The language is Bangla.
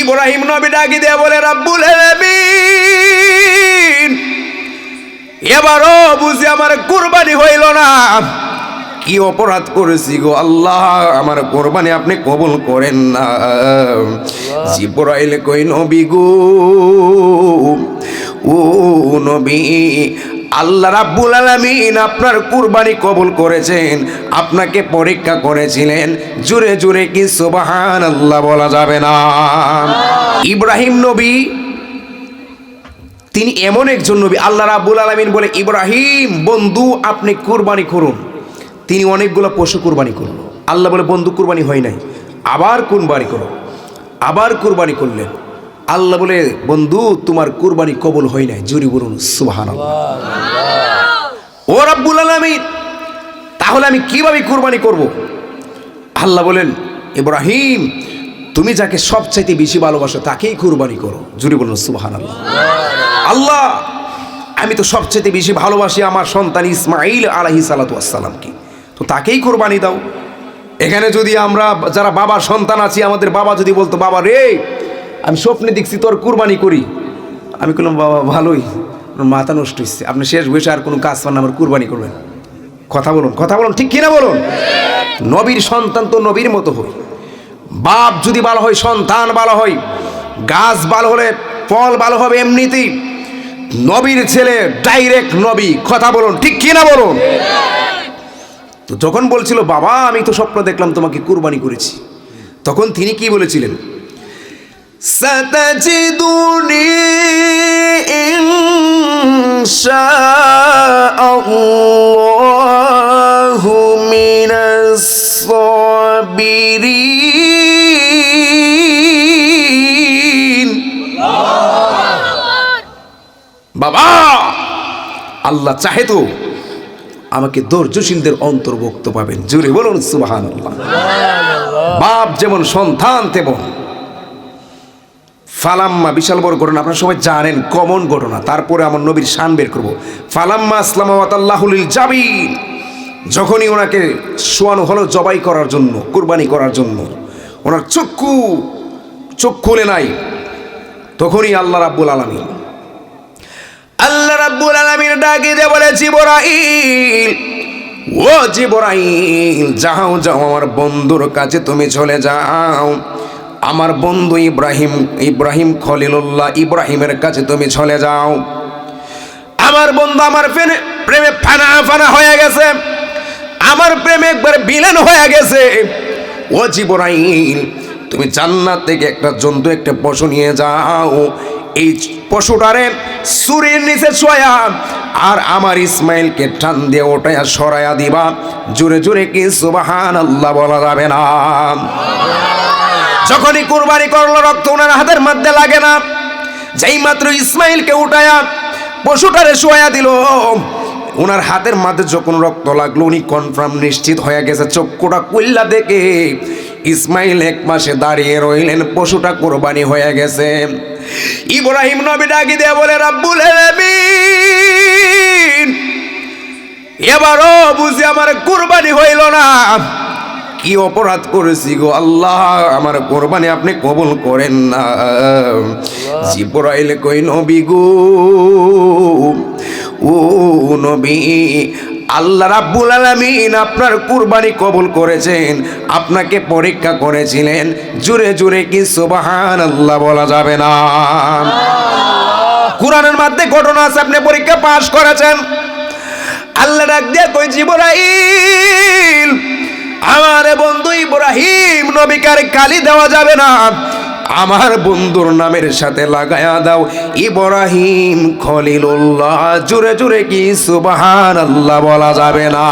ইব্রাহিম নবী ডাকি দিয়ে বলে, রাব্বুল আলামিন, এবারও বুঝি আমার কুরবানি হইল না। কি অপরাধ করেছি গো আল্লাহ, আমার কোরবানি আপনি কবুল করেন না। জিবরাইল কই, নবী গো, ও নবী, আল্লাহ রাব্বুল আলামিন আপনার কুরবানি কবুল করেছেন, আপনাকে পরীক্ষা করেছিলেন। জোরে জোরে কি সুবহানাল্লাহ বলা যাবে না? ইব্রাহিম নবী তিনি এমন একজন নবী, আল্লাহ রাব্বুল আলামিন বলে, ইব্রাহিম বন্ধু আপনি কুরবানি করুন। তিনি অনেকগুলো পশু কুরবানি করলো। আল্লাহ বলে, বন্ধু কুরবানি হয় নাই, আবার কুরবানি করো। আবার কুরবানি করলেন। আল্লাহ বলে, বন্ধু তোমার কুরবানি কবুল হয় নাই। জোরে বলুন সুবহানাল্লাহ। ও রাব্বুল আলামিন, তাহলে আমি কিভাবে কুরবানি করব? আল্লাহ বলেন, ইব্রাহিম তুমি যাকে সবচাইতে বেশি ভালোবাসো তাকেই কুরবানি করো। জোরে বলুন সুবহানাল্লাহ। আল্লাহ, আমি তো সবচাইতে বেশি ভালোবাসি আমার সন্তান ইসমাঈল আলাইহিস সালাতু ওয়াস সালামকে, তো তাকেই কুরবানি দাও। এখানে যদি আমরা যারা বাবার সন্তান আছি, আমাদের বাবা যদি বলতো, বাবা রে আমি স্বপ্নে দেখছি তোর কুরবানি করি, আমি বললাম, বাবা ভালোই, মাথা নষ্ট হচ্ছে, আপনি শেষ বয়সে আর কোনো কাজ পান না, আমার কুরবানি করবেন। কথা বলুন, কথা বলুন, ঠিক কিনা বলুন? নবীর সন্তান তো নবীর মতো হয়। বাপ যদি ভালো হয়, সন্তান ভালো হয়। গাছ ভালো হলে ফল ভালো হবে এমনিতেই। নবীর ছেলে ডাইরেক্ট নবী। কথা বলুন, ঠিক কিনা বলুন? তো যখন বলছিল, বাবা আমি তো স্বপ্ন দেখলাম তোমাকে কুরবানি করেছি, তখন তিনি কি বলেছিলেন? সাতাজিদুনি ইনশাআল্লাহু মিনাস সাবিরিন। বাবা আল্লাহ চাহে তো আমাকে ধৈর্যশীলদের অন্তর্ভুক্ত পাবেন। জোরে বলুন সুবহানাল্লাহ। বাপ যেমন সন্তান তেমন। ফালাম্মা, বিশাল বড় ঘটনা, আপনারা সবাই জানেন, কমন ঘটনা, তারপরে আমার নবীর শান বের করব। ফালাম্মা আসলামা ওয়া তাল্লাহু লিল জাবিন, যখনই ওনাকে শোয়ানো হলো জবাই করার জন্য, কুরবানি করার জন্য, ওনার চোখ খুলে নাই, তখনই আল্লাহ রাব্বুল আলামিন ডাকি দিয়ে বলে, জিবরাইল, ও জিবরাইল, যাও যাও আমার বন্ধুর কাছে তুমি চলে যাও। আমার বন্ধু ইব্রাহিম খলিলুল্লাহ ইব্রাহিমের কাছে তুমি চলে যাও। আমার বন্ধু আমার প্রেমে ফানা হয়ে গেছে, আমার প্রেমে একবার বিলীন হয়ে গেছে। ও জিবরাইল, তুমি জান্নাত থেকে একটা জন্তু, একটা পশু নিয়ে যাও। এই পশুটারে সূর্যের নিচে শোয়া আর আমার ইসমাইলকে টান দিয়ে ওটায়া সরাইয়া দিবা। জোরে জোরে কি সুবহানাল্লাহ বলা যাবে না? যখনই কুরবানি করলো, রক্ত ওনার হাতের মধ্যে লাগে না। যেই মাত্র ইসমাইলকে উঠায়া পশুটারে শোয়া দিল, ওনার হাতের মধ্যে যখন রক্ত লাগলো, উনি কনফার্ম নিশ্চিত হয়ে গেছে। চক্ষুটা কুল্লা দেখে ইসমাইল এক পাশে দাঁড়িয়ে রইলেন, পশুটা কুরবানি হয়ে গেছে। ইব্রাহিম নবী ডাকি দিয়ে বলে, রাব্বুল আলামিন, এবারও বুঝি আমার কুরবানি হইল না। কি অপরাধ করেছি গো আল্লাহ, আমার কোরবানি আপনি কবুল করেন না। জিবরাইল কই, নবী গো, ও নবী, আল্লাহ রাব্বুল আলামিন আপনার কুরবানি কবুল করেছেন, আপনাকে পরীক্ষা করেছিলেন। জোরে জোরে কি সুবহানাল্লাহ বলা যাবে না? কুরআনের মধ্যে ঘটনা আছে, আপনি পরীক্ষা পাস করেছেন। আল্লাহ ডাক দিয়ে কই, জিবরাইল, আমার বন্ধু ইব্রাহিম নবীকে আর গালি দেওয়া যাবে না, আমার বন্ধুর নামের সাথে লাগায়া দাও ইব্রাহিম খলিলুল্লাহ। জোরে জোরে কি সুবহানাল্লাহ বলা যাবে না?